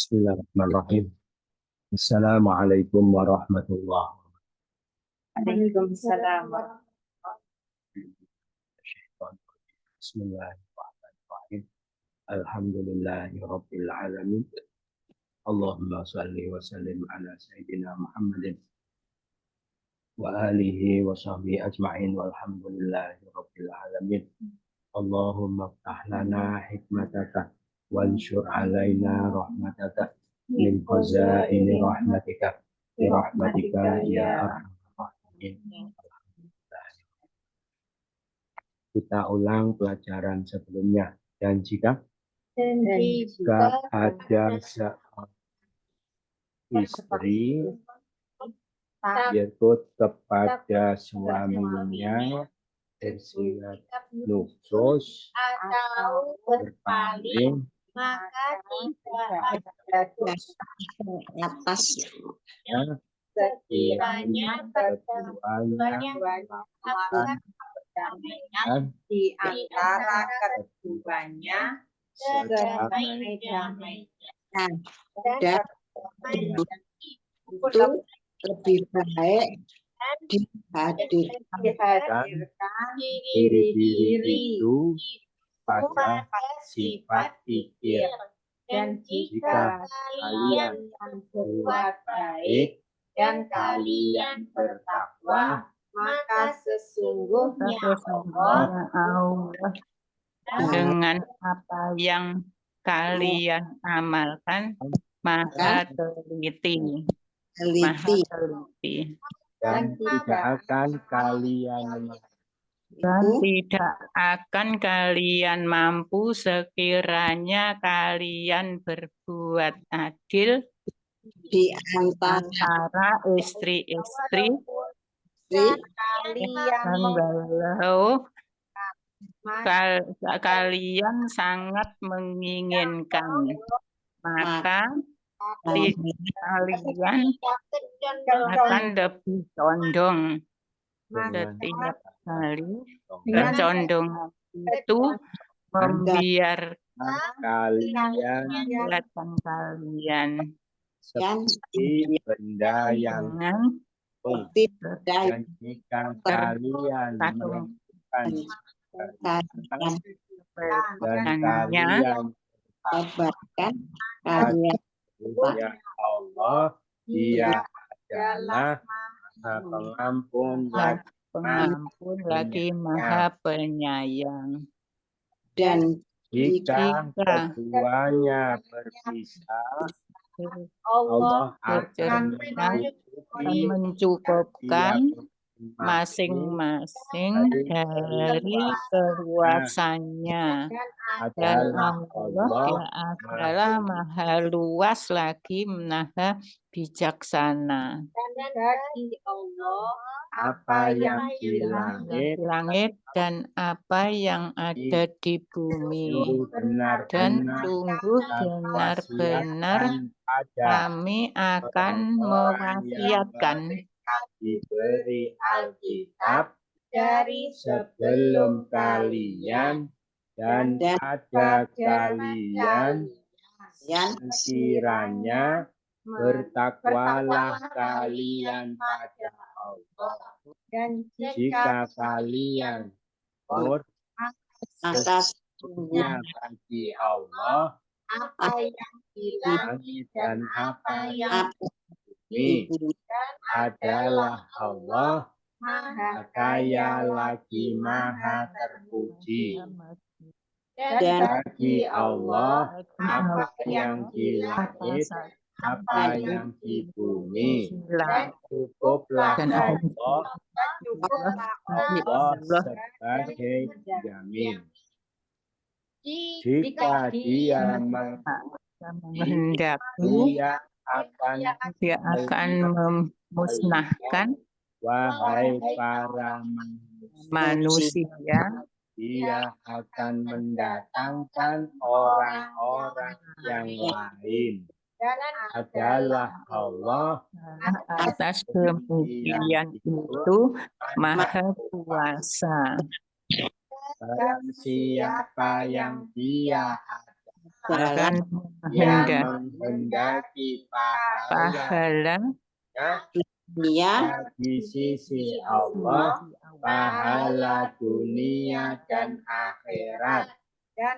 Bismillahirrahmanirrahim. Assalamualaikum warahmatullahi Waalaikumsalam. wabarakatuh. Bismillahirrahmanirrahim. Alhamdulillahirabbil alamin. Allahumma shalli wa sallim ala sayyidina Muhammadin wa alihi wa sahbihi ajma'in walhamdulillahirabbil alamin. Allahumma ftah lana hikmataka wansyur alaina rahmataka min khazaini rahmatika bi rahmatika ya arhamar rahimin. Kita ulang pelajaran sebelumnya dan jika ada seorang istri berikut kepada suaminya bersikap nuksus Atau berpaling maka tidak ada dosa atas sekiranya keduanya melakukan perdamaian di antara keduanya sedamai-damainya dan itu lebih baik dihadirkan diri-diri itu pada sifat pikir, dan jika kalian berbuat baik dan kalian bertakwa, maka sesungguhnya Allah dengan apa yang kalian amalkan maha teliti. dan tidak akan kalian mampu sekiranya kalian berbuat adil di antara istri-istri kalian sangat menginginkan, maka kalian akan lebih condong. Setiap kali kecondongan itu membiarkan kalian seperti benda yang dan jika kalian melakukan dan kalian ya Allah, Dia adalah pengampun lagi maha penyayang. Dan jika keduanya berpisah, Allah akan mencukupkan masing-masing dari keluasannya, dan Allah adalah maha luas lagi maha bijaksana. Dan bagi Allah apa yang di langit dan apa yang ada di bumi, dan sungguh benar-benar kami akan mewasiatkan diberi Alkitab dari sebelum kalian dan ada kalian, sekiranya bertakwalah kalian pada Allah, dan jika kalian atasnya bagi Allah apa yang di langit dan apa yang di bumi adalah Allah, maha kaya lagi maha terpuji. Dan bagi Allah apa yang di langit, apa yang di bumi, cukuplah Allah sebagai jamin. Jika dia menghendaki, dia akan memusnahkan wahai para manusia, dia akan mendatangkan orang-orang yang lain. Adalah Allah, atas kemudian itu maha kuasa. Barang siapa yang dia akan yang menghendaki menghendaki pahala pahala Dia di sisi Allah, pahala dunia dan akhirat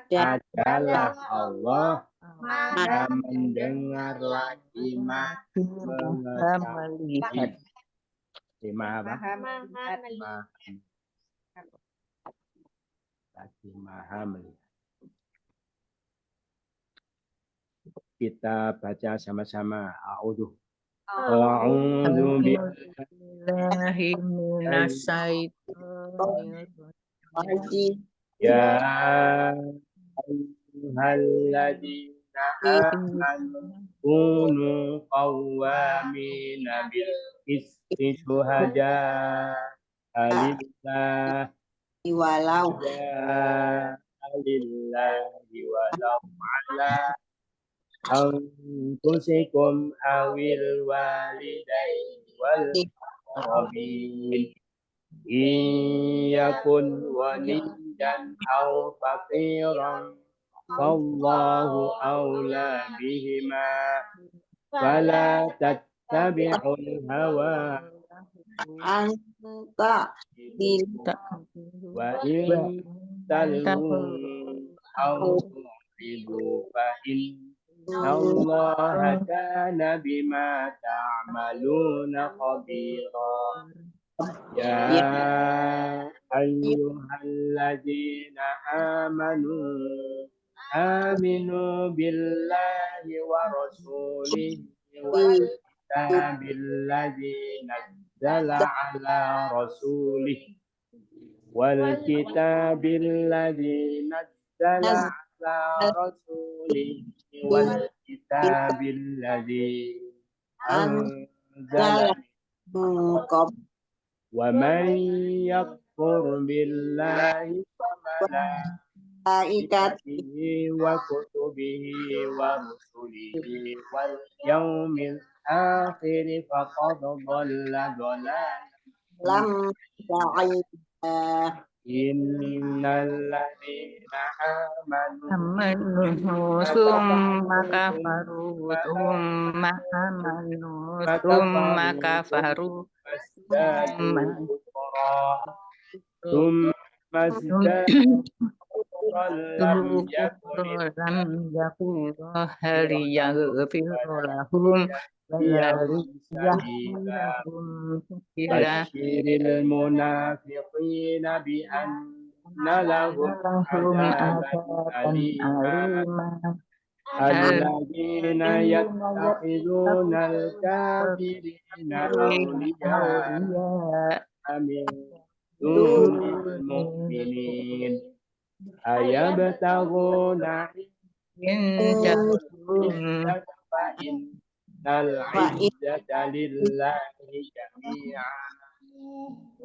dan adalah Allah Maha mendengar lagi Maha Maha melihat. Maha apa? Maha Maha lagi Maha melihat. Kita baca sama-sama. A'udhu Billahi minasyaitonir wajib ya ayyuhalladzina amanu kunu qawwamina bil qisti syuhada'a lillah walau lillahi walau ala anfusikum awil walidaini wal aqrabin in yakun waliyan aw faqiran fallahu awla bihima fala tattabi'ul hawa anta wa in talhu aw tu'ridu fa innallaha kana bima ta'maluna khabira ya ayyuhalladzina aminu billahi wa rasulihi wal kitabil nazzala ala rasulihi wal kitabil nazzala ala rasulihi wal kitabil anzala wa man yakfur billahi wa malaikatihi wa kutubihi wa rusulihi wal yaumil akhir faqad dhalla dhalalan lam innal ladzina amanu summa kafaru summa amanu summa kafaru wasdadu kufra thumma zdadu kufran lam yakun lam yakun haliyaghfiru lahum Bashiril munafiqina bi anna lahum adaban alima alladhina yattakhiduna al-kafirina awliya min dunil mu'minin ayabtaghuna indahum al-izzata lillahi jami'an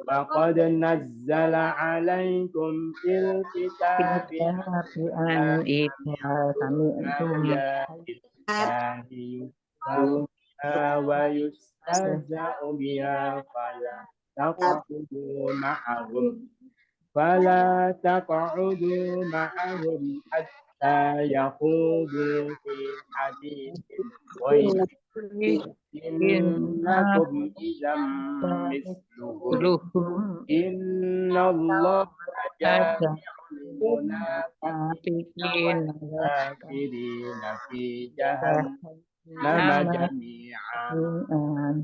wa qad nazzala 'alaikum fil kitabi an idza sami'tum wa yustahza'u biha fala taq'udu ma'ahum hatta yaqudu fi haditsin ghairi innakum idzam misluhum innallaha jami'ul munafiqina wal kafirina fi jahannam jami'an.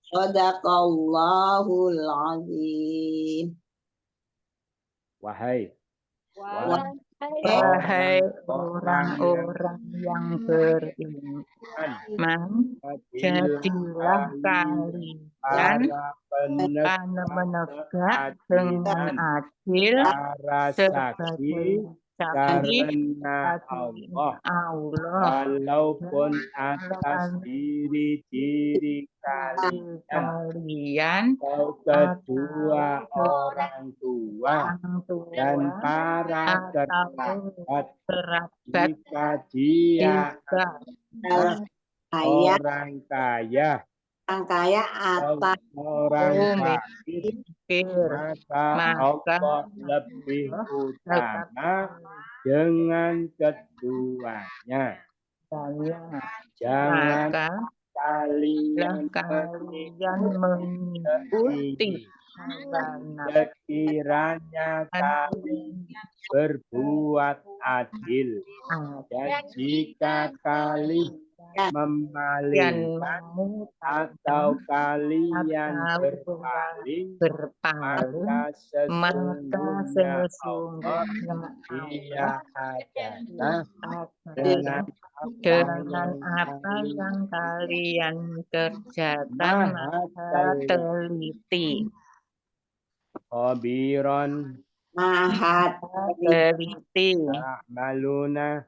Sadaqallahul azim. Wahai Wahai orang-orang yang beriman, jadilah kalian menegak dengan adil sebagai saksi Allah walaupun atas diri kalian atau kedua orang tua dan para kerabat jika dia orang kaya orang kaya atas orang Umi fakir, pikir maka maka Allah lebih utama dengan keduanya. Jangan maka kalian kalian mengikuti sekiranya kalian berbuat adil, dan jika kalian memalingkan atau kalian berpaling, maka sesungguhnya Allah Dia adalah dengan apa yang kalian kerjakan maha teliti. Khabiron maha Teliti ta'maluna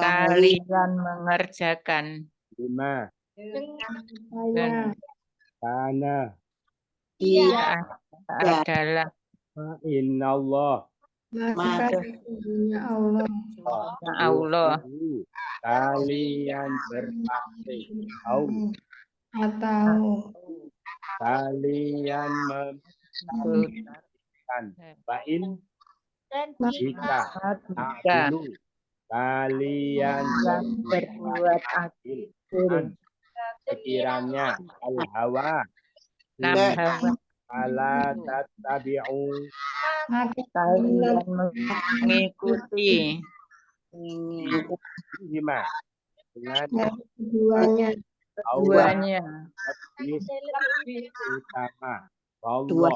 kalian mengerjakan bima dan kana dia adalah innallah maka Allah kalian berpaling atau kalian memperhatikan bain jika dulu kalian berbuat adil sekiranya al-hawa ala tattabi'u kalian mengikuti hima dengan keduanya keduanya lebih utama Allah,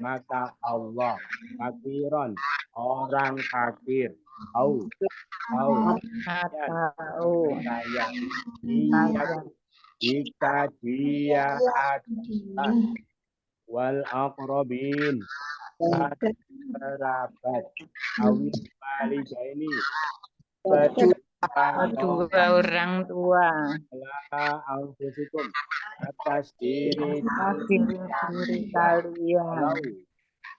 maka Allah fakiron orang fakir atau saya jika dia ada wal aqrabin kerabat awil walidaini kedua orang tua anfusikum atas diri diri kalian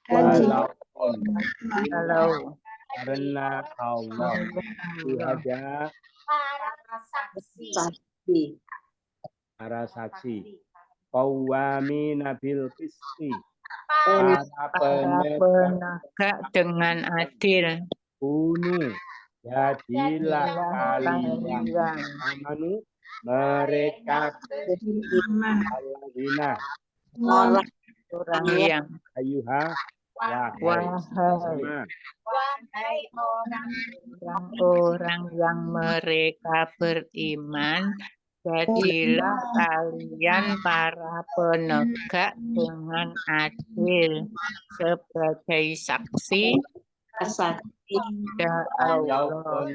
walaupun kalau karena Allah ada para saksi qawwamina bil qisti para penegak dengan adil kunu jadilah kalian amanu mereka alladzina orang yang ayuha wahai orang yang mereka beriman, jadilah kalian para penegak dengan adil sebagai saksi kepada Allah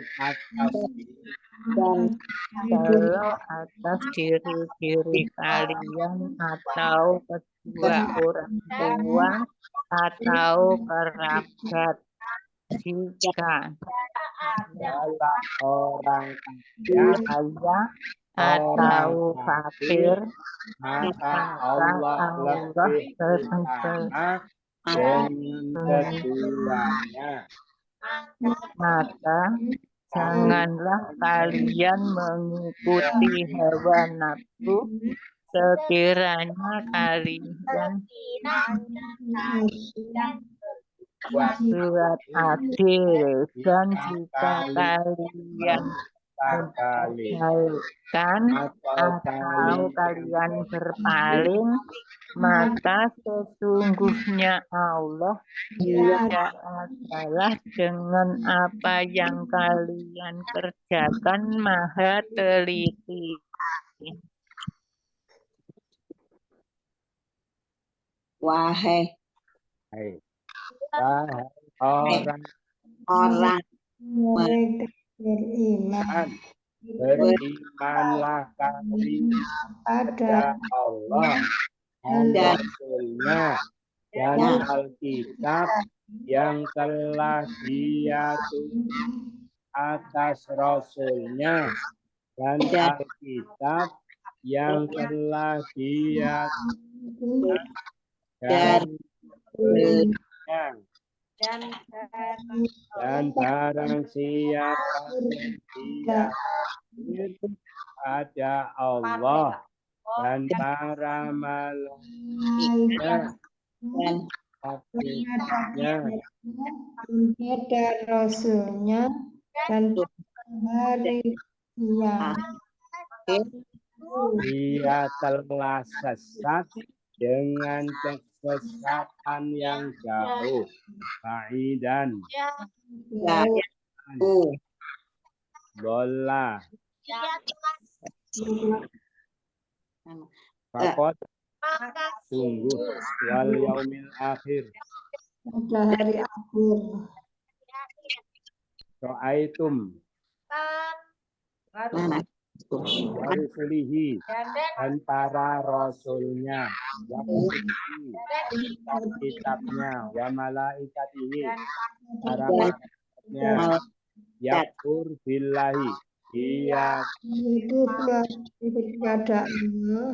dan kalau atas diri kalian atau kedua orang tua atau kerabat jika orang kaya atau fakir maka Allah lebih utama dengan keduanya. maka janganlah kalian mengikuti hawa nafsu sekiranya kalian berbuat adil dan jika kalian membaikan atau kalian berpaling, maka sesungguhnya Allah Dia adalah dengan apa yang kalian kerjakan maha teliti. wahai orang mereka beriman berimanlah kalian pada Allah dan Rasulnya dan Alkitab yang telah Dia turunkan atas Rasulnya dan Alkitab yang telah Dia turunkan dari dan barang siapa yang dia ada Allah dan para malaikatnya dan hakikatnya ada Rasulnya dan hari siang. dia telah sesat dengan kesesatan yang jauh. Ba'idan jauh bola fakot sungguh wal yaumil akhir Pada hari akhir. ro'aitum mana warusulihi dan para rasulnya wa kutubihi kitabnya wa malaikatihi para malaikatnya yakfur billahi dia Itu kepada Allah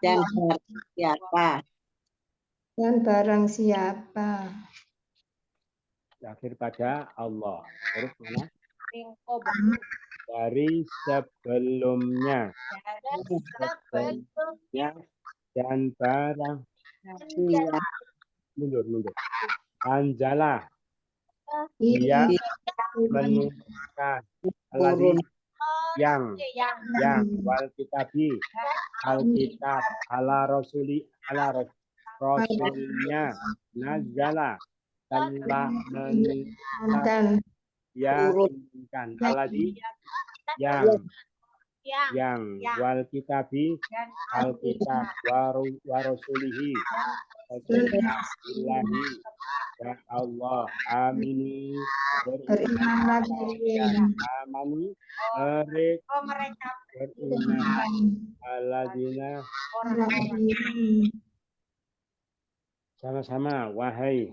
dan siapa dan barang siapa akhir pada Allah. Terus mana? Dari sebelumnya dan barang dia mundur. Anjala dia menurunkan alladzi yang wal kitabi alkitab ala rasulnya nazala telah menurunkan dan yang menurunkan alladzi yang wal kitabi alkitab warusulihi Bismillahi ya Allah amini berimanlah kalian amani mereka beriman aladina sama-sama wahai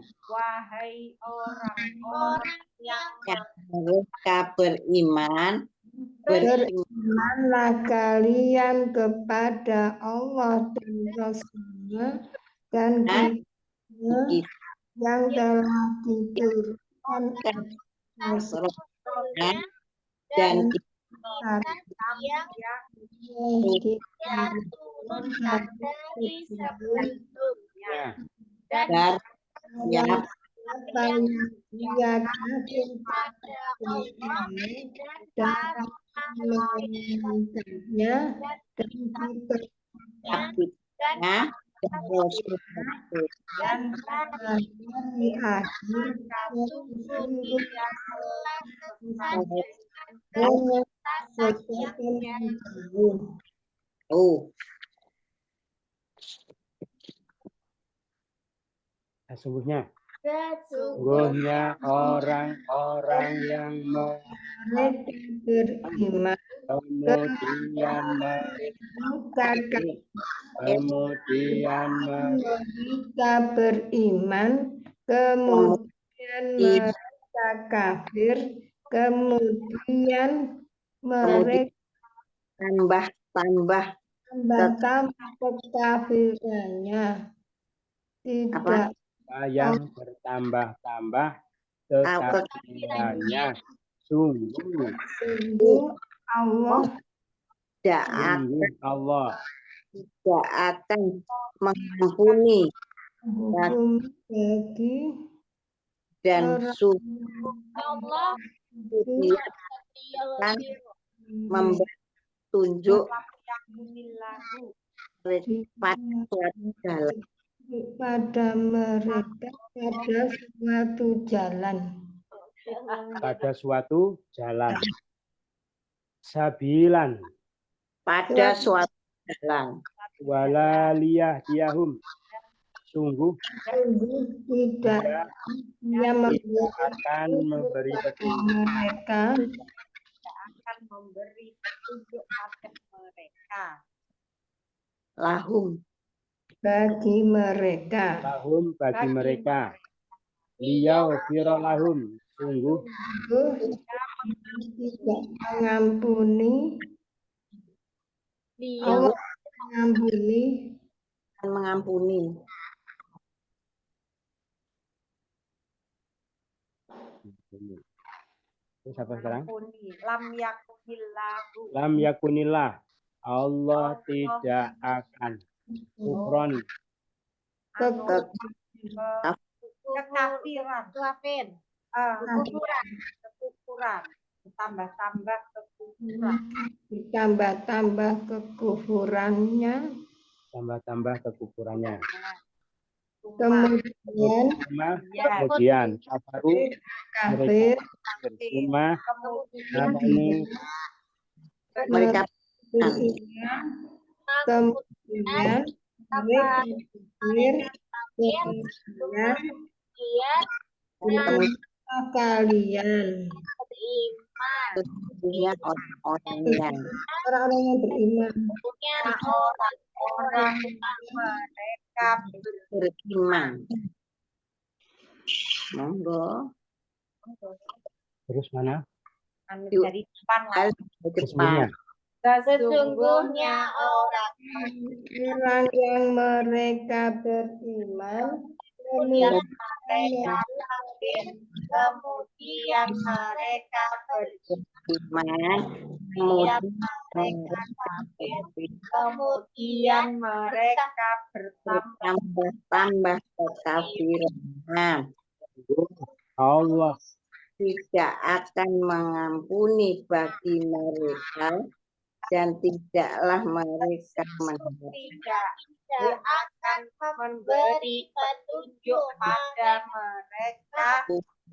orang-orang yang mereka beriman berimanlah kalian kepada Allah dan Rasulnya dan kitabnya yang telah diturunkan Rasulnya dan yang diturunkan dari sebelumnya dan siap apa yang dia kasih dan menentukannya dan kitabnya dan Rasul dan hari akhir sungguh dengan sesuatu yang jauh. sesungguhnya sesungguhnya orang-orang yang Mereka beriman kemudian mereka beriman kemudian mereka kafir kemudian mereka tambah tambah kekafirannya tidak yang bertambah-tambah kekafirannya sungguh Allah Allah tidak akan mengampuni hukum bagi dan Allah dia akan memberi tunjuk pada suatu jalan pada suatu jalan sabilan pada suatu jalan walaliyah diahum sungguh tidak ia akan memberi petunjuk mereka akan memberi petunjuk pada mereka lahum bagi mereka liyau firolahum sungguh tidak mengampuni Allah mengampuni Terus apa sekarang? lam yakunillahu Lam yakunillah Allah tidak akan kufron kekafiran, kekufuran, tambah-tambah kekufuran. Ditambah-tambah kekufurannya. tambah-tambah kekufurannya. Kemudian Kemudian kafaru kafir. Suma amanu Mereka Beriman. Kemudian mereka kafir. Kemudian kalian sesungguhnya orang-orang yang orang-orang yang beriman. Orang-orang mereka beriman. Monggo. terus mana? Yuk. Dari depan lah. Ke depan. Sesungguhnya orang Orang yang mereka beriman. kemudian mereka kafir, kemudian mereka Beriman. kemudian Kemudian mereka kafir, kemudian mereka bertambah tambah kekafiran. Nah, Allah tidak akan mengampuni bagi mereka dan tidaklah mereka tidak akan memberi petunjuk pada mereka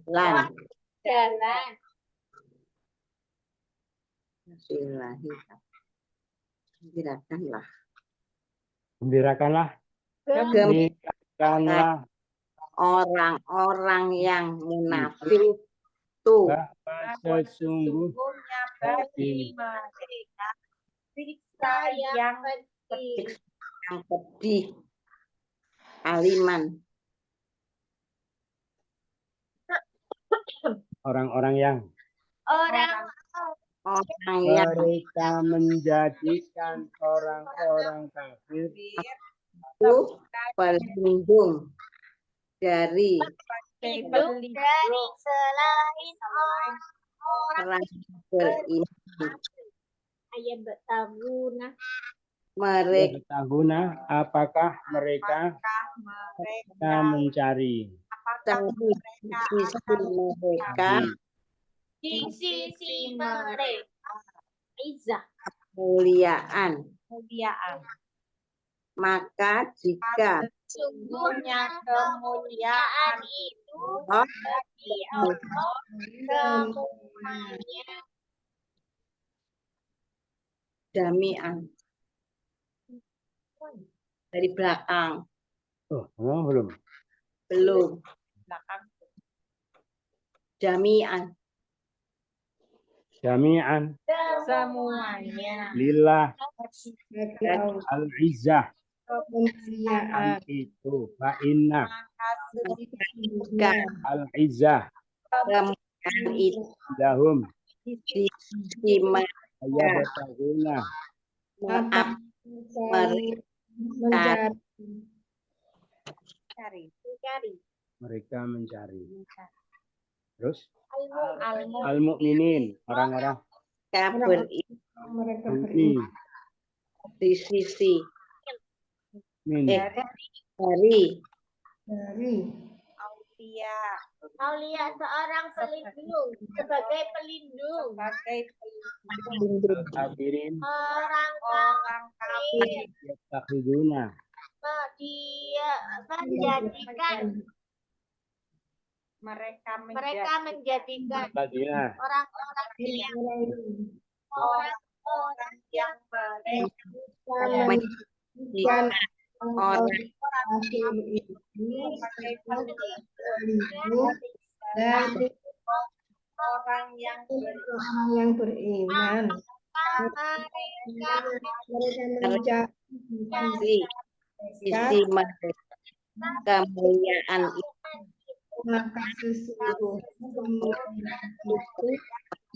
menjalan. jalan. Gembirakanlah. gembirakanlah gembirakanlah Orang-orang yang munafik itu bahwa Sesungguhnya bagi mereka siksa yang pedih. yang pedih. Aliman. orang-orang yang Orang Orang yang mereka menjadikan orang-orang kafir itu berlindung dari hidup dari selain orang orang beriman. ayat bertabuna Mereka Bertahuna, apakah mereka mencari tahu sisi mereka di sisi mereka izah kemuliaan. kemuliaan. Maka jika Sungguhnya kemuliaan itu Allah bagi Allah semuanya. jami'an dari belakang belum belum Belakang jami'an jami'an semuanya. lillah Bagi Allah al-izzah kemuliaan. itu fa inna jika al-izzah kemuliaan itu lahum di sisi mereka ayatahuna Maka mencari Cari. mereka mencari. Terus Al-Mu'min. al-mu'minin orang-orang mereka mukmin beriman. di sisi min dari Dari Aulia seorang pelindung sebagai pelindung kafirin orang kafir yattakhiduna dia menjadikan mereka menjadikan ladina orang-orang yang jika orang kafir itu dari orang yang orang yang beriman. Mereka mencari di sisi mereka kemuliaan itu maka sesungguhnya kemuliaan itu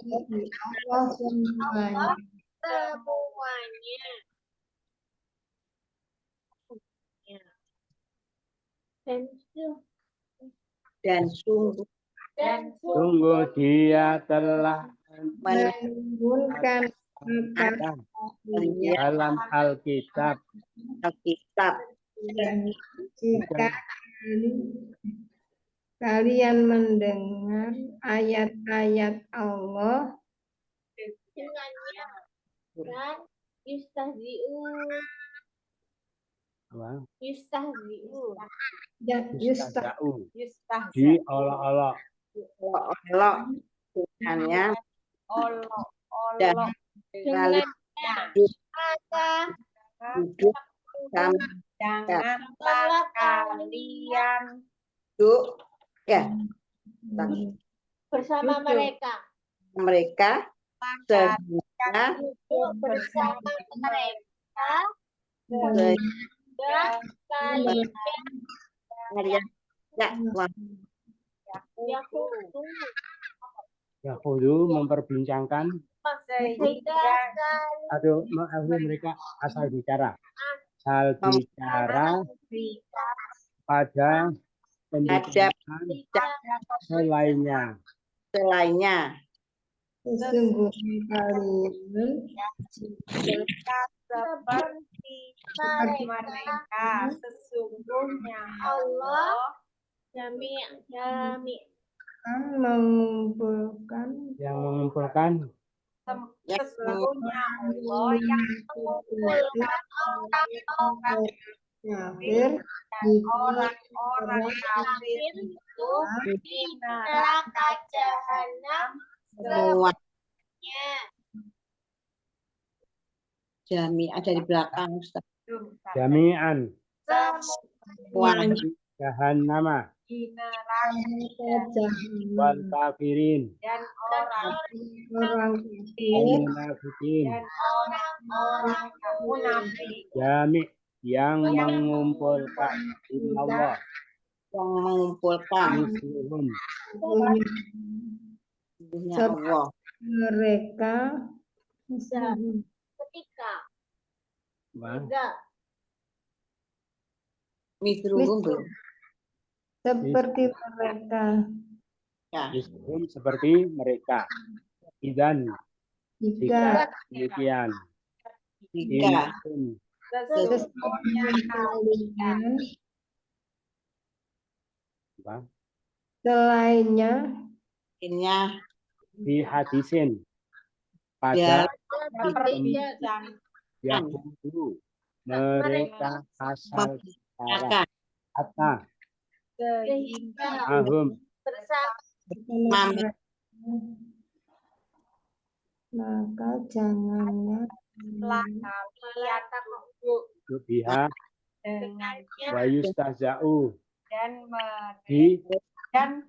bagi Allah semuanya. dan sungguh sungguh dia telah Menimbulkan maka kalian dalam Alkitab Alkitab jika kalian mendengar ayat-ayat Allah dengannya dan yustahzi'u apa? yustahzi'u dan Yustahza'u, Yustah diolok-olok olok dengannya dan dengannya maka duduk sama janganlah kalian duduk ya bersama Duduk. mereka mereka sehingga duduk bersama mereka sehingga dan kalian kalian yakutu Yahudu memperbincangkan sehingga atau mereka asal bicara pada pembicaraan selainnya. sesungguhnya kalian seperti mereka sesungguhnya Allah jami akan mengumpulkan Yang mengumpulkan sesungguhnya Allah yang kafir dan orang-orang kafir itu di neraka jahanam semua semuanya. jami ada di belakang Ustaz. jami'an Semuanya jahannama di neraka wal kafirin dan orang wal kafir munafikin. orang-orang munafik Jami' yang mengumpulkan Allah yang mengumpulkan muslimun sesungguhnya Allah mereka Ketika Bang. enggak misruhum belum seperti mereka ya Muslim seperti mereka. Idan jika demikian. jika Intum sesungguhnya kalian apa? selainnya akhirnya Di hadisin Ya. pada berbincang Yahudu mereka asal bicara akan kata sehingga ahum Mama. maka janganlah kalian duduk biha dengannya wa yustahza'u dan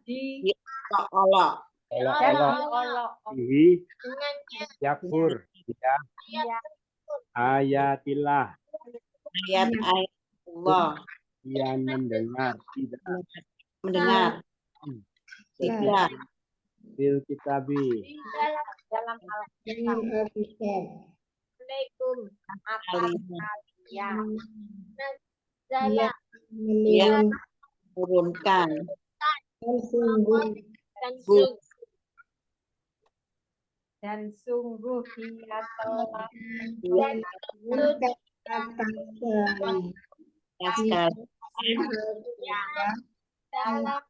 di Allah olok-olok bihi dengannya yakfur dia ayatillah ayat-ayat Allah yang mendengar tidak mendengar tidak bil kitabi di dalam dengan Alkitab Assalamualaikum kalian Zala Dia menurunkan turunkan dan sungguh dan sungguh dia telah dia menurunkan atas sekali dalam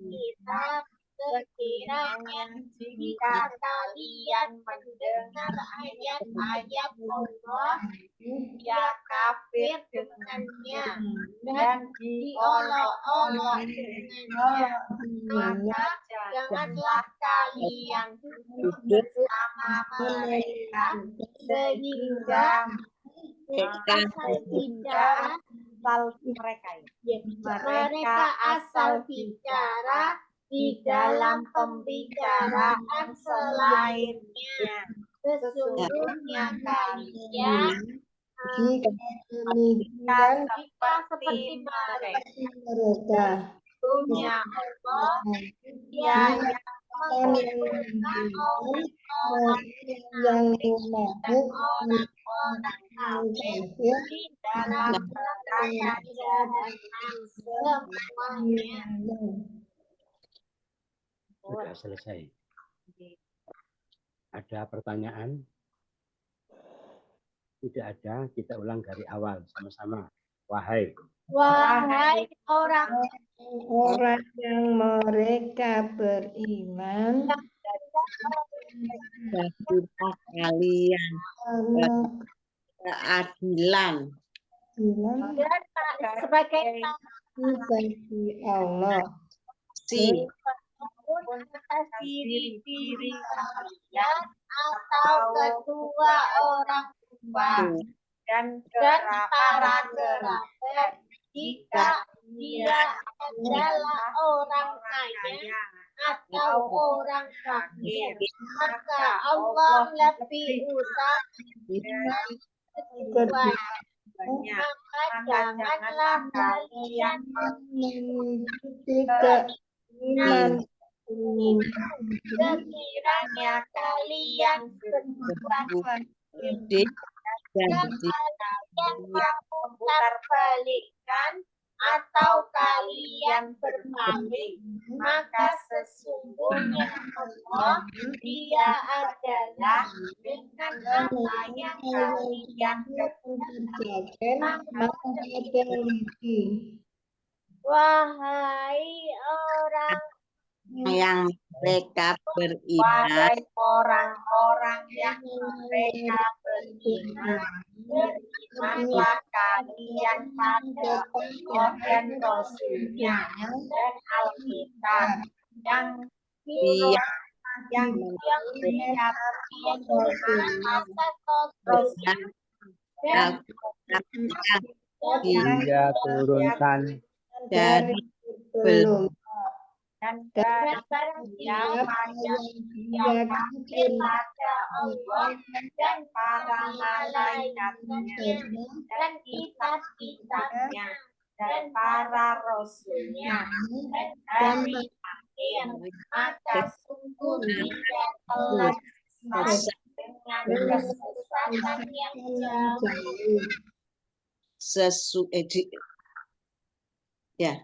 kitab sekiranya jika kalian mendengar ayat-ayat Allah ya kafir dengannya dan diolok-olok dengannya maka janganlah kalian duduk bersama mereka sehingga asal bicara mereka asal bicara di dalam pembicaraan selainnya sesungguhnya kalian jika demikian jika seperti mereka mereka punya Allah yang yang yang munafik orang-orang kafir kafir di dalam neraka jahanam semuanya. sudah selesai. Ada pertanyaan? Tidak ada, kita ulang dari awal sama-sama. Wahai. Wahai orang orang yang mereka beriman Jadilah kalian karena keadilan bilang dan sebagai bagi Allah si pun atas diri kalian atau kedua orang tua dan para kerabat jika dia adalah orang kaya atau orang fakir, maka Allah lebih utama kedua maka janganlah kalian mengikuti keimanan sekiranya kalian berbuat mudik dan kalian memutar balikkan atau kalian berpaling, maka sesungguhnya Allah Dia adalah dengan apa yang kalian kerjakan maka teliti wahai orang yang mereka beriman wahai orang-orang yang mereka beriman, berimanlah kalian pada Allah dan Rasulnya dan Alkitab yang Dia yang dikatakan Rasul dan Dia turunkan dari belum barang siapa yang kafir pada Allah dan para malaikatnya dan kitab-kitabnya dan para rasulnya dan hari akhir, maka sungguh dia telah dengan kesesatan yang jauh. Ya.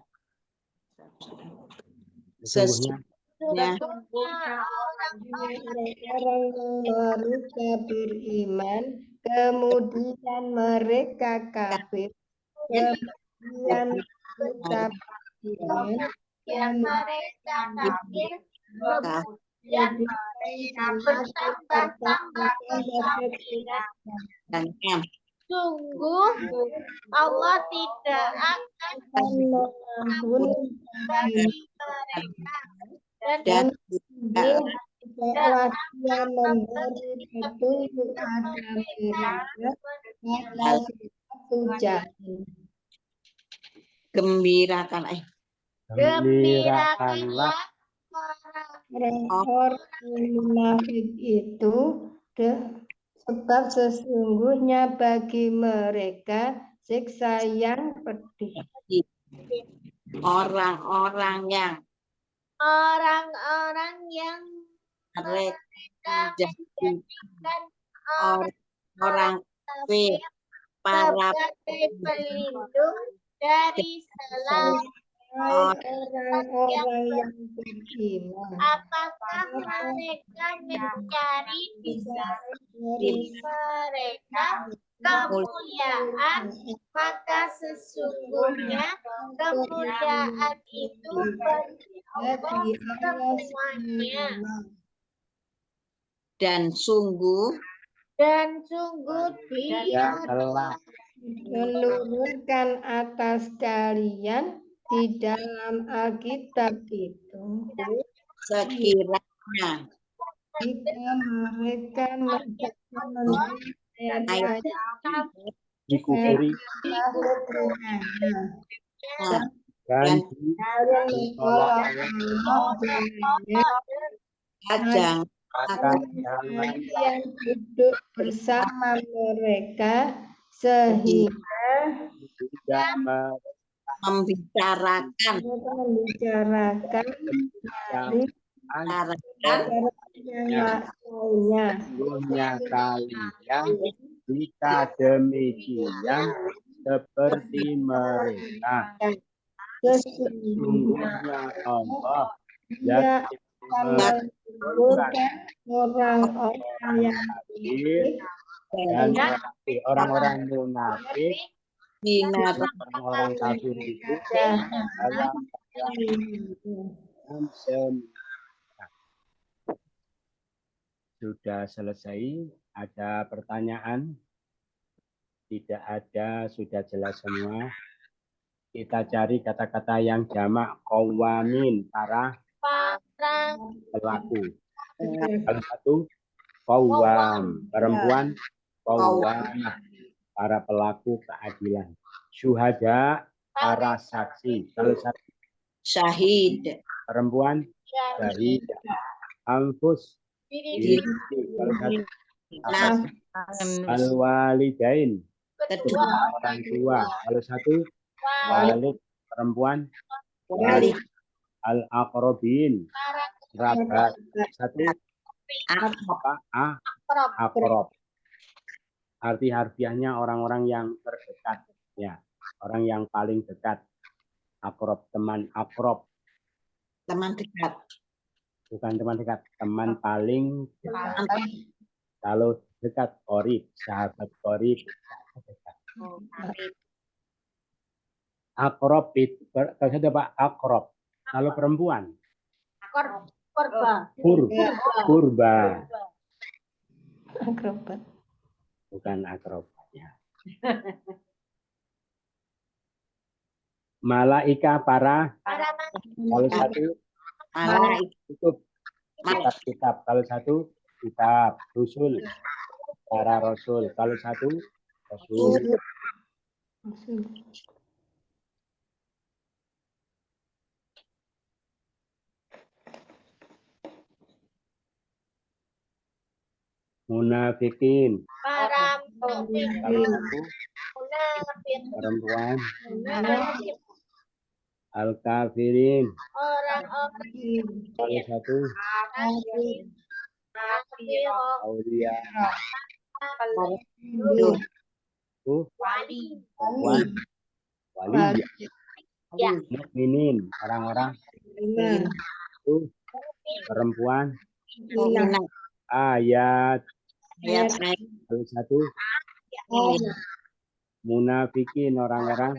sesungguhnya Sesungguhnya orang yang mereka beriman kemudian mereka kafir kemudian mereka beriman yang mereka kafir kemudian mereka bertambah-tambah kekafiran. dan M. Sungguh Allah tidak akan mengampuni bagi mereka Dan setelah dia memberi petunjuk pada mereka maka suatu jalan gembirakan gembirakanlah orang-orang munafik itu sebab sesungguhnya bagi mereka siksa yang pedih. orang-orang yang mereka menjadikan orang orang kafir para sebagai pelindung dari selama Orang-orang yang beriman apakah mereka mencari di mereka kemuliaan, maka sesungguhnya kemuliaan itu bagi Allah semuanya. dan sungguh Dia telah menurunkan atas kalian di dalam Alkitab itu sekiranya jika mereka mendengar ayat-ayat dikufuri dan ditolak kadang yang duduk bersama mereka sehingga tidak membicarakan dari yang lainnya. sesungguhnya kalian jika demikian seperti mereka Sesungguhnya sesungguhnya Allah Dia yang akan mengumpulkan orang-orang yang kafir dan orang-orang munafik, Minat orang-orang kafir itu dalam sudah selesai. Ada pertanyaan? Tidak ada, sudah jelas semua. Kita cari kata-kata yang jamak qawamin, para pelaku. Kalau satu qawam, perempuan qawamah, para pelaku keadilan. Syuhada, para saksi. Kalau satu syahid. perempuan syahid. Anfus, diri. Kalau satu al-walidain, Kedua orang tua. Kalau satu walid, perempuan wali. al-aqrabin, kerabat. Satu apa? Aqrab. Arti harfiahnya orang-orang yang terdekat, ya, orang yang paling dekat. Aqrab, teman aqrab. Teman dekat. Bukan teman dekat, teman paling dekat. Kalau dekat qorib, sahabat qorib. Aqrab itu kalau saya Pak aqrab. Kalau perempuan kurba. Akrobat. Bukan akrobatnya. Malaika, para kalau satu tutup kitab. Kalau satu kitab. Rasul, para rasul. Kalau satu rasul. Munafikin, Para kalau satu perempuan. Al-kafirin, orang-orang kalau satu aulia. Itu perempuan wali. Mukminin, orang-orang itu perempuan. Ayat, kalau satu munafikin, orang-orang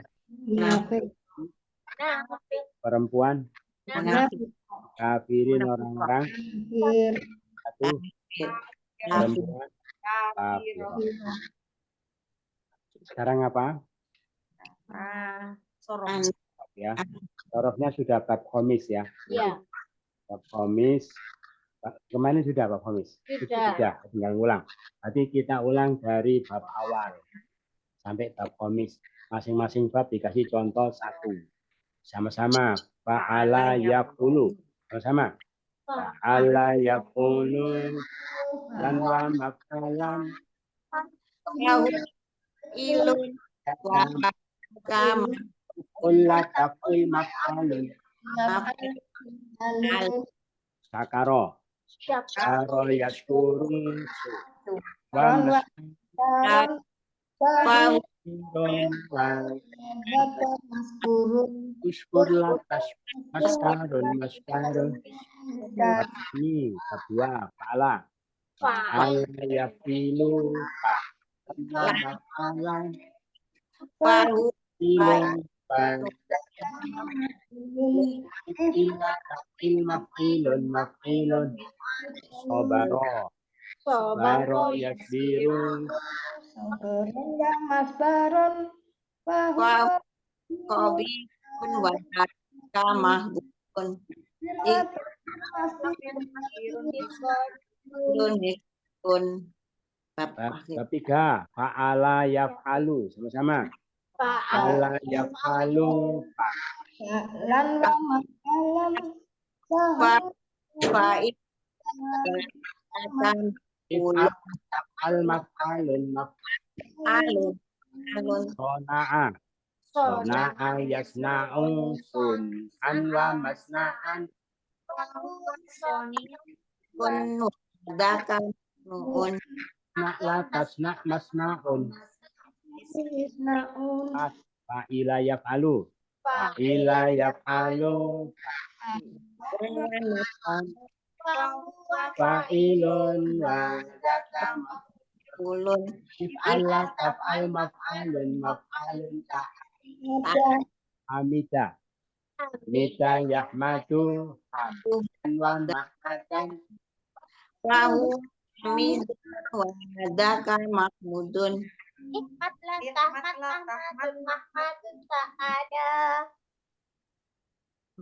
perempuan. Kafirin, orang-orang satu perempuan kafir. Sekarang apa? Ya, sorofnya sudah bab khomis ya. Bab khomis. Kemarin sudah bab khomis. Sudah, tinggal ulang. Nanti kita ulang dari bab awal sampai bab khomis. Masing-masing bab dikasih contoh satu. Sama-sama. Fa'ala yaqulu. Sama-sama. Fa'ala yaqulu. Dan wa makalam. Ilun kam Kulla taqul makalun. Sakaro. Sakaro yashkurun. Wa Uskurlah maskarun. Ini kedua pala. Pala yafilu. Pala pahu ilun. Mafilun. Sobaro yasbirun. Mas Baron pahu kobi pun wahat kamah bukun pun bab Ketiga, fa'ala yaf'alu. Sama-sama. Fa'ala yaf'alu. lan wa makalam faid akan ulang Al-maf'alun. alun Sona'a yasna'u sun'an wa masna'an. pun dakan nuun Tasna' masna'un. isnaun Fa'ila yaf'alu. Fa'ila yaf'alu. Fa'ilun wa maf'ulun. If'ala taf'al maf'alun maf'alun ada hamida. Hamida yahmadu hamdan wa mahmadan. Fahu hamidun wa hadaka mahmudun. Ikmatlah tahmatlah mahmadun mahmadun tak ada.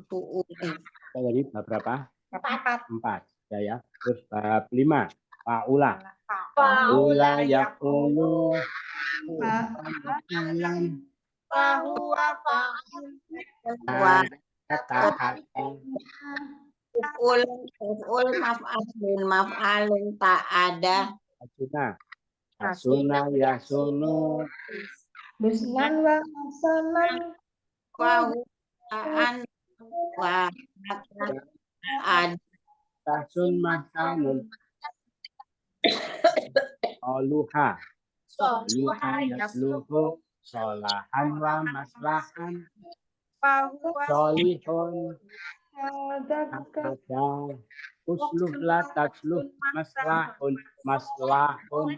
Fu'ul. Tadi bab berapa? Empat. 4. Ya. Terus bab 5. Fa'ula. Fa'ula yaqulu fa'alan Fahuwa fa'il. Wa kata fu'ul maf'alun tak ada. asuna yasunu Husnan wa hasanan Fahu an wa hadaka ada. tasun makanun oluha luha yasluhu solahan wa maslahan solihun hadaka ada usluh la tasluh maslahun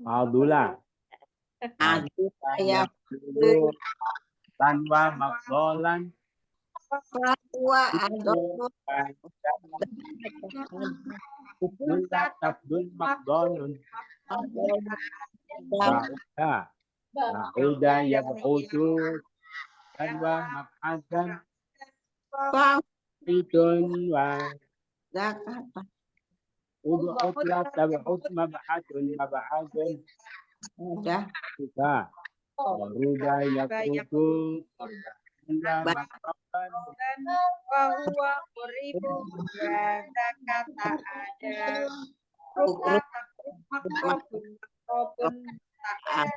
Abdullah Adu ya tanwa makdolan fahuwa adolun. Abdullah tabdul makdolun Ba'uda yab'udu tanwa mak'adan Fahu idun wa zakata ud'ud la tab'ud mab'adun mab'adun ada. juga waruda yakudu tanwa mak'adan Bahwa beribu berada kata ada rukun makrobun tak ada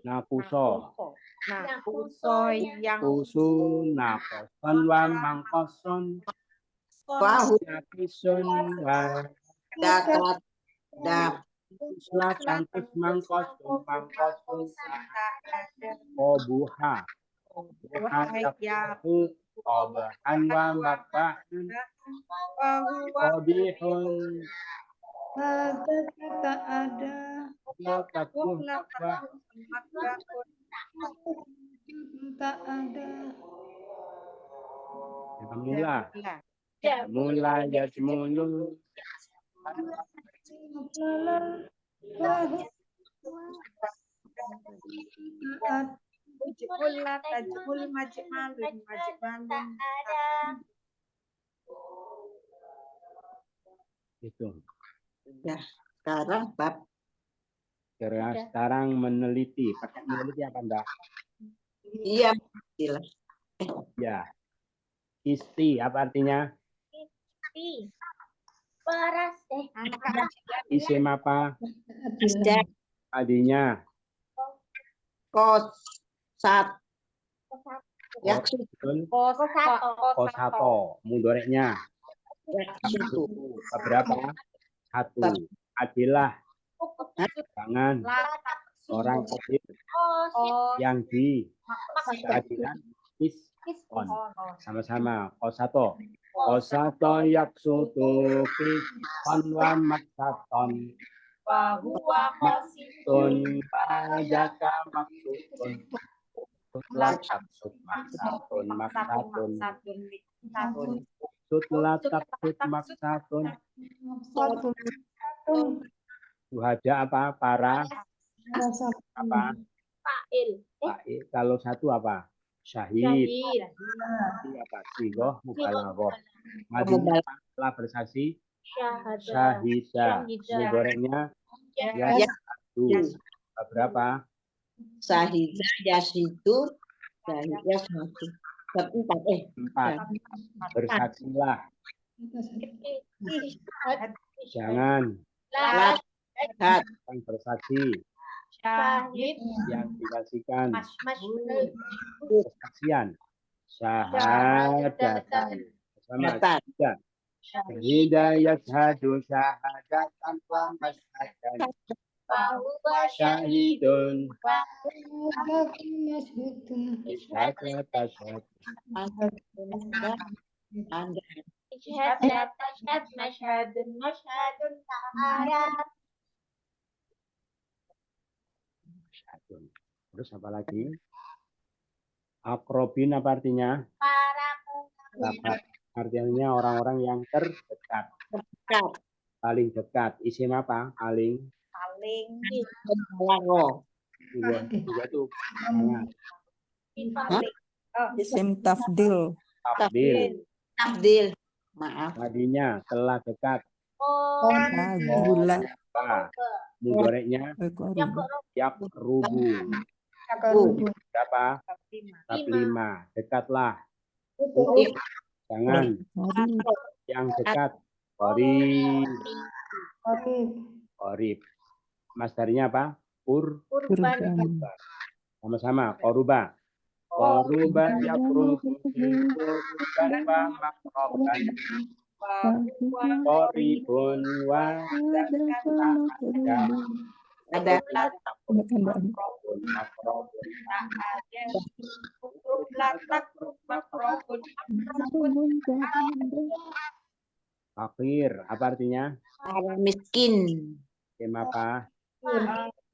nakuso nah usoy yang usu nakoson wa mangkoson Fahu nakisun wa zakat dak selatan terus mangkosun mangkosun tak ada obuha buha wahai ya yakudu obahan wa mab'ahun bahwa obihun hadaka tak ada la takuh bukan mab'ah tak ada mula mula yajmulu Lalan fahu tak Jumlah tajmul majmalun majmalun Ada. itu sekarang bab sekarang meneliti pakai meneliti apa enggak iya jelas. ya isti apa artinya Ih, Beras isim apa Ada adinya kosat Ya. yaksudu kosato mudoreknya yaksudu berapa satu adilah jangan orang adil yang di keadilan on sama-sama kosato yaksutu fiskon wa maksaton bahwa tun pajaka maksudun tutlah taksud maksatun tutlah taksud maksatun Suhada apa para apa Fa'il. kalau satu apa syahid apa sigoh mubalaghah madinya telah bersaksi syahidah gorengnya ya satu berapa sahidah yasidu sahidah satu empat 4 bersaksilah jangan lat yang bersaksi Syahid. yang disaksikan Masyhur. kesaksian syahadatan sama tidak syahida yashhadu syahadatan wa masyhadan Bahwa syahidun hadaka yashhudun syahadatan ada Ishhad la tashhad mashhadun mashhadun ta'araf. Syadun. Terus apa lagi? Akrobin apa artinya? Para Sahabat. Artinya orang-orang yang terdekat. Dekat. Paling dekat. Isim apa? Paling. Paling Waro. Juga tuh. Sangat. paling Isim tafdil. Tafdil. Tafdil. Maaf. Tadinya telah dekat. Oh, Gula. Mudoreknya yak rubu. Berapa? Bab 5. Dekatlah. Jangan. Yang dekat. Qorib. Masdarinya apa? kurban. Sama-sama. Qoruba. Qoruba yakrubu kurban makroban. Qoribun wa Ada fakir. Apa artinya? orang miskin. Isim apa?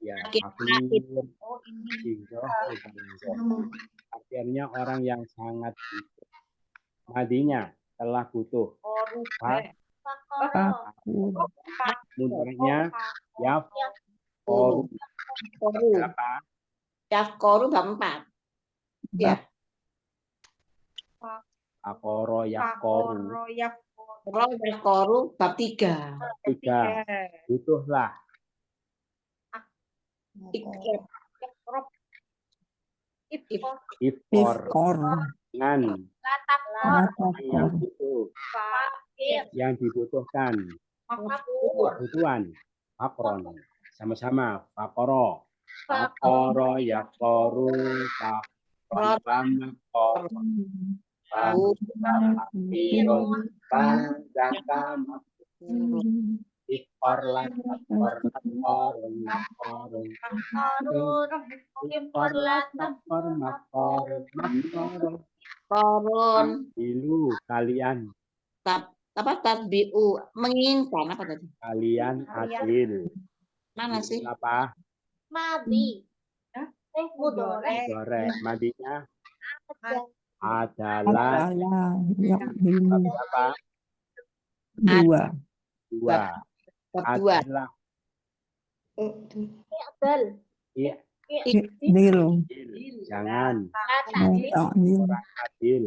Ya, fakir. Artinya orang yang sangat butuh. Madinya telah butuh. Mudoriknya yaf koru. Koru. Apa? Yafkoru bab 4. Ya. Akoro yakoru. Ro yafkoru bab 3. 3. Butuhlah. Ifkor. Dengan yang butuh. Yang dibutuhkan. Kebutuhan. Fakron. Sama-sama. Fakoro. Fakoro yakoru. Fakron. Korun. Ilu kalian. Apa tadbiu menginginkan apa tadi? Kalian adil. Mana sih? Apa? Madi. Mudorek. Goreng. Madinya adalah apa? Dua. Bab 2. Adalah. Iqbal. Iya. Dil. Jangan. Adil. Ta'dil. Orang adil.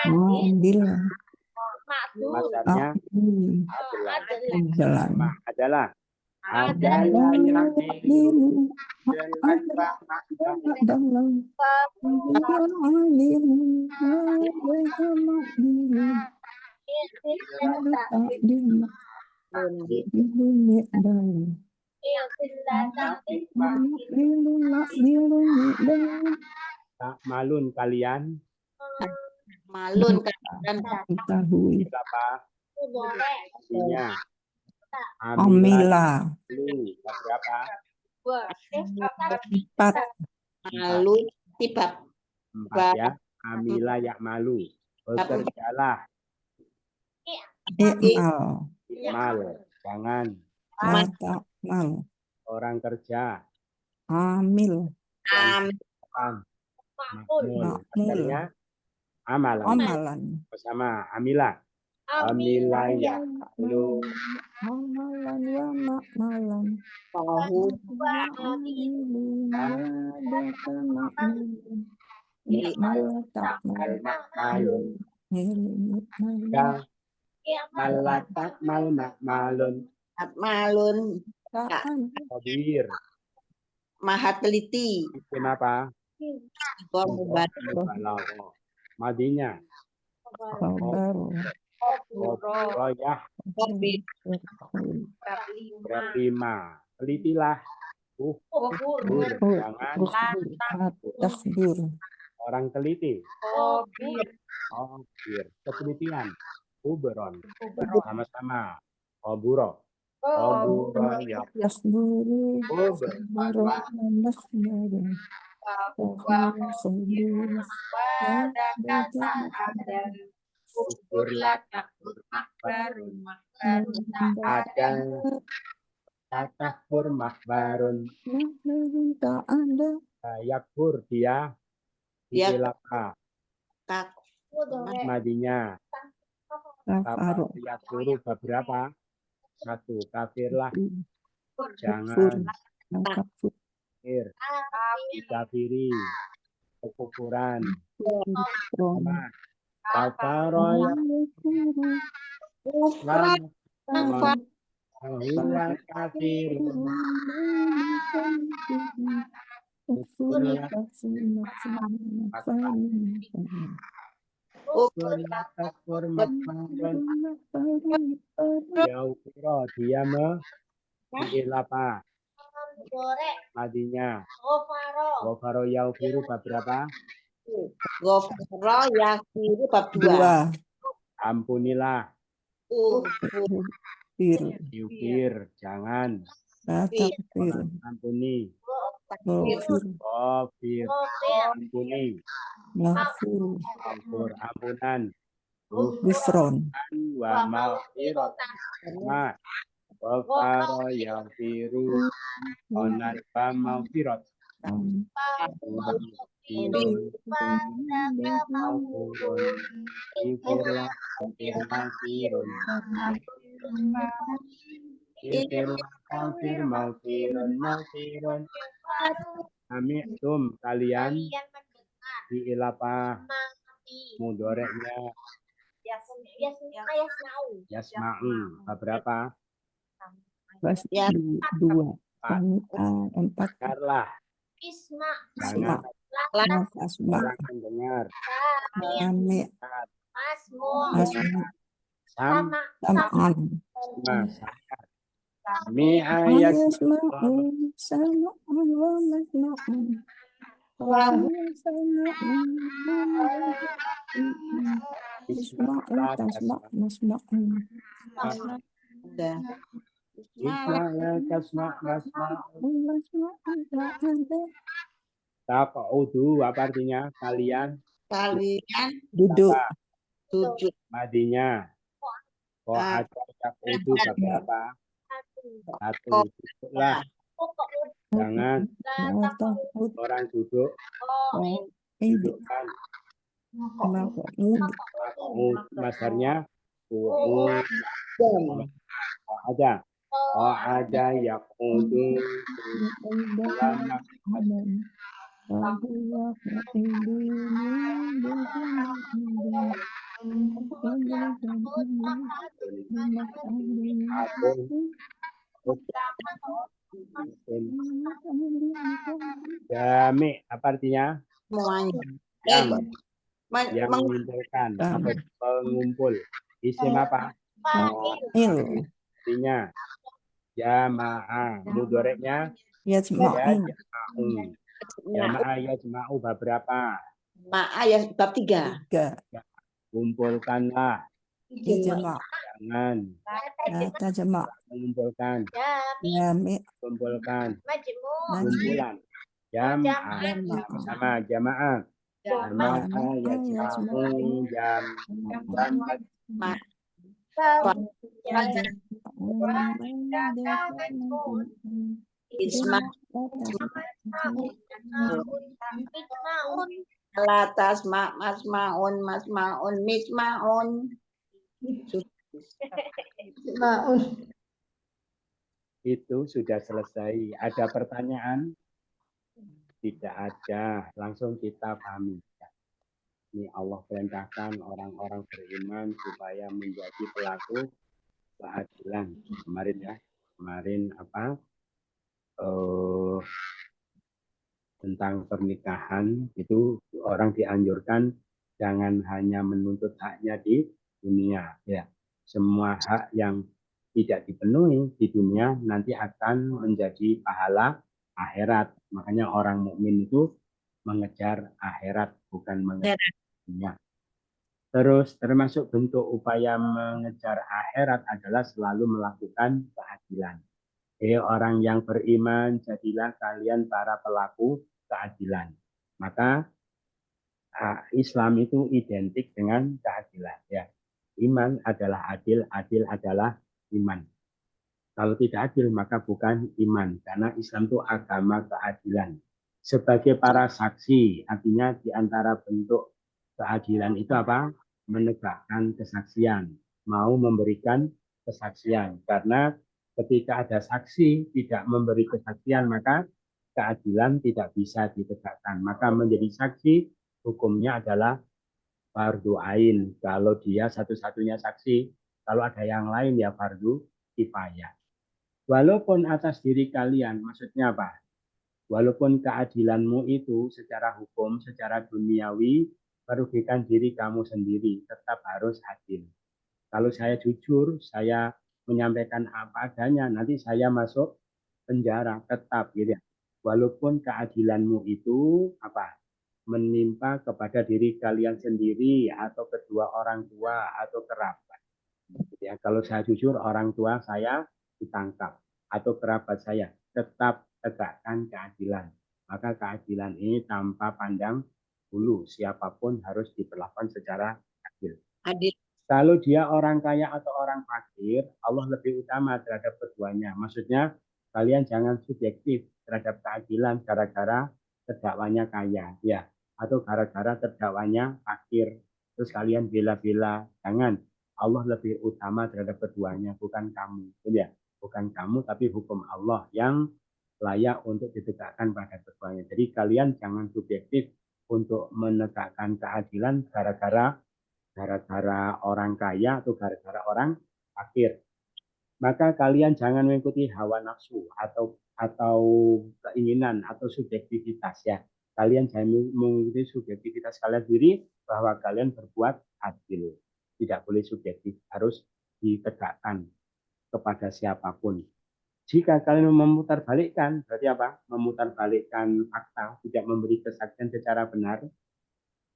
Adil. Ma'dul. Maksudnya Adalah. Jalan. adalah tak malun kalian Malun kalian Ketahui. apa? Mudorek. Artinya Amila. lu berapa? Empat. malun tibab 4 ya. Amila yak malu. Bekerjalah. I'mal. Mal. Jangan. Ta'mal. Orang kerja. Amil. Makmul. Artinya amalan. Amalan. Bersama amila. Amila yak lu. Amalan ya makmalan. tahu Al makmalun. Malatak mal makmalun. malun Khabir. maha teliti Isim apa? Balaghah. Madinya. Kabar. Royah. Berlima. Telitilah. Jangan Takbir. orang teliti. Khabir. Ketelitian. Kuberon. Sama-sama. Khaburo. Khaburo ya. Yasburu. Kuber. Ukurlah takfur makbarun. Ada takfur makbarun. Tak ada. Yakfur dia diilaka Tak. madinya. Kafaru. Yakfuru beberapa. Satu, kafirlah. Kufur. Jangan Kafir. kafir. Dikafiri. Kekufuran. Kufrun. Kafaro Kufran. Kafar. huwa kafirun. Ukurlah takfur makbarun. Yaukiro dia diilapa madinya. Wafaro yaukiru beberapa. Gofro yakiru bab 2. Dua. Ampunilah. Kufir. Yukir, jangan. Takfir. Ampuni. Kufir. Kafir, ampuni. Maghfur. Ampur, ampunan. Gufron. Wa maghfirat. Ma. Wafaro yaukiru. Onan wa maghfirat. Ikurlah kafir maghfirun. Ami'tum kalian diilapa mudoreknya yasma'u beberapa. Ya. Dua. Empat. Dengarlah, jangan Asma. orang mendengar. Kami. Asma. Sama Sam'an. mi ayat Ayasma'un. Sam'an wa masma'un. Isma'un tasma' masma'un. Udah. Taq'udu apa artinya? Kalian Kalian Duduk. sujud. madinya. Qa'ada taq'udu beberapa. Satu, duduklah. Jangan orang duduk. Dudukkan. Masarnya ada. Ada yaqudu. Jami apa artinya? Semuanya. Yang mengumpulkan atau pengumpul. Isim apa? Artinya jamaah. Mudoreknya Yasma'un. jamaah yajma'u beberapa. Ma'a ya bab 3. Tiga. Kumpulkanlah. Ijma'. Jangan Tajma'. mengumpulkan. Jami'. Kumpulkan. Najmi'. Kumpulan. Jamaah. Sama jamaah. Jamaah yajma'u Isma. Latas masmaun mismaun. Itu sudah selesai. Ada pertanyaan? Tidak ada. Langsung kita pahami. Ini Allah perintahkan orang-orang beriman supaya menjadi pelaku keadilan. Kemarin ya. Kemarin apa? Tentang pernikahan itu orang dianjurkan jangan hanya menuntut haknya di dunia. Ya. Semua hak yang tidak dipenuhi di dunia nanti akan menjadi pahala akhirat. Makanya orang mukmin itu mengejar akhirat bukan mengejar dunia. Terus termasuk bentuk upaya mengejar akhirat adalah selalu melakukan keadilan. Orang yang beriman, jadilah kalian para pelaku keadilan. Maka Islam itu identik dengan keadilan ya. Iman adalah adil, adil adalah iman. Kalau tidak adil maka bukan iman, karena Islam itu agama keadilan. Sebagai para saksi, artinya di antara bentuk keadilan itu apa? Menegakkan kesaksian, mau memberikan kesaksian. Karena ketika ada saksi tidak memberi kesaksian maka keadilan tidak bisa ditegakkan. Maka menjadi saksi hukumnya adalah fardu ain. Kalau dia satu-satunya saksi, kalau ada yang lain ya fardu kifayah. Walaupun atas diri kalian, maksudnya apa? Walaupun keadilanmu itu secara hukum, secara duniawi, merugikan diri kamu sendiri, tetap harus adil. Kalau saya jujur, saya menyampaikan apa adanya, nanti saya masuk penjara, tetap gitu ya. Walaupun keadilanmu itu apa? Menimpa kepada diri kalian sendiri atau kedua orang tua atau kerabat. Ya, kalau saya jujur, orang tua saya ditangkap atau kerabat saya, tetap tegakkan keadilan. Maka keadilan ini tanpa pandang bulu, siapapun harus diperlakukan secara adil. Adil. Kalau dia orang kaya atau orang fakir, Allah lebih utama terhadap keduanya. Maksudnya kalian jangan subjektif terhadap keadilan gara-gara terdakwanya kaya, ya, atau gara-gara terdakwanya fakir. Terus kalian bela-bela, jangan. Allah lebih utama terhadap keduanya, bukan kamu, ya, bukan kamu, tapi hukum Allah yang layak untuk ditegakkan pada keduanya. Jadi kalian jangan subjektif untuk menegakkan keadilan gara-gara orang kaya atau gara-gara orang fakir. Maka kalian jangan mengikuti hawa nafsu atau keinginan atau subjektivitas ya. Kalian jangan mengikuti subjektivitas kalian sendiri bahwa kalian berbuat adil. Tidak boleh subjektif, harus ditegakkan kepada siapapun. Jika kalian memutarbalikkan, berarti apa? Memutarbalikkan fakta, tidak memberi kesaksian secara benar,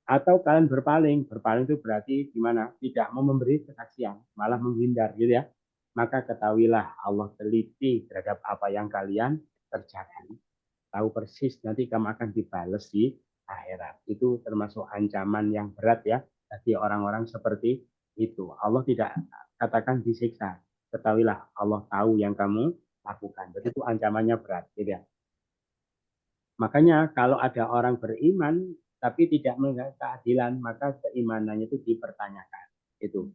atau kalian berpaling itu berarti gimana? Tidak mau memberi kesaksian, malah menghindar gitu ya. Maka ketahuilah Allah teliti terhadap apa yang kalian kerjakan. Tahu persis nanti kamu akan dibalas di akhirat. Itu termasuk ancaman yang berat ya bagi orang-orang seperti itu. Allah tidak katakan disiksa. Ketahuilah Allah tahu yang kamu lakukan. Jadi itu ancamannya berat gitu ya. Makanya kalau ada orang beriman tapi tidak menegakkan keadilan, maka keimanannya itu dipertanyakan. Itu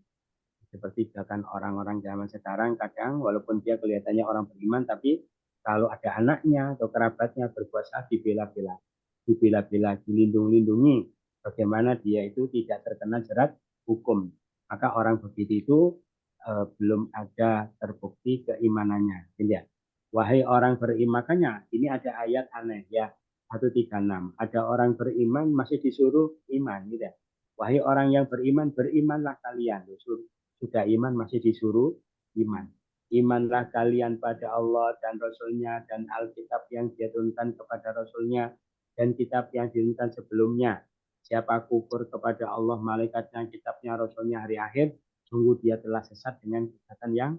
seperti misalkan orang-orang zaman sekarang kadang walaupun dia kelihatannya orang beriman, tapi kalau ada anaknya atau kerabatnya berbuat salah dibela-bela, dilindung-lindungi, bagaimana dia itu tidak terkena jerat hukum. Maka orang begitu itu belum ada terbukti keimanannya. Ya. Wahai orang beriman, makanya ini ada ayat aneh ya. 136. Ada orang beriman masih disuruh iman gitu. Wahai orang yang beriman, berimanlah kalian. Sudah iman masih disuruh iman. Imanlah kalian pada Allah dan Rasulnya dan Alkitab yang dia turunkan kepada Rasulnya dan kitab yang diturunkan sebelumnya. Siapa kufur kepada Allah, malaikatnya, kitabnya, Rasulnya, hari akhir, sungguh dia telah sesat dengan kesesatan yang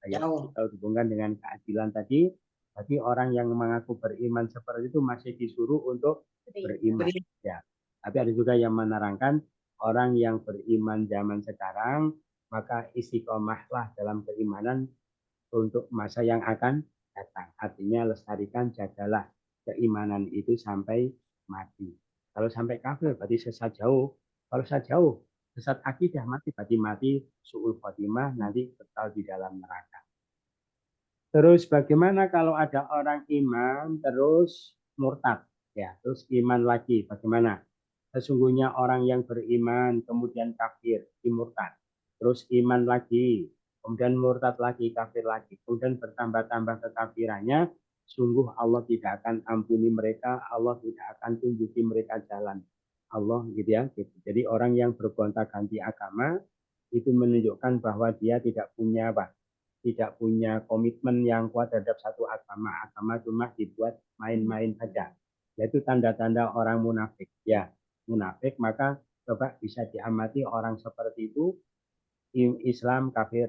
jauh. Kalau dihubungkan dengan keadilan tadi, berarti orang yang mengaku beriman seperti itu masih disuruh untuk beriman. Ya. Tapi ada juga yang menerangkan orang yang beriman zaman sekarang, maka istiqomahlah dalam keimanan untuk masa yang akan datang. Artinya lestarikan, jagalah keimanan itu sampai mati. Kalau sampai kafir berarti sesat jauh. Kalau sesat jauh, sesat akidah mati, berarti mati su'ul khotimah, nanti kekal di dalam neraka. Terus bagaimana kalau ada orang iman terus murtad? Ya, terus iman lagi, bagaimana? Sesungguhnya orang yang beriman kemudian kafir, murtad. Terus iman lagi, kemudian murtad lagi, kafir lagi. Kemudian bertambah-tambah kekafirannya, sungguh Allah tidak akan ampuni mereka, Allah tidak akan tunjuki mereka jalan. Allah gitu ya. Gitu. Jadi orang yang bergonta-ganti agama itu menunjukkan bahwa dia tidak punya apa? Tidak punya komitmen yang kuat terhadap satu agama. Agama cuma dibuat main-main saja. Yaitu tanda-tanda orang munafik. Ya, munafik, maka coba bisa diamati orang seperti itu, Islam kafir,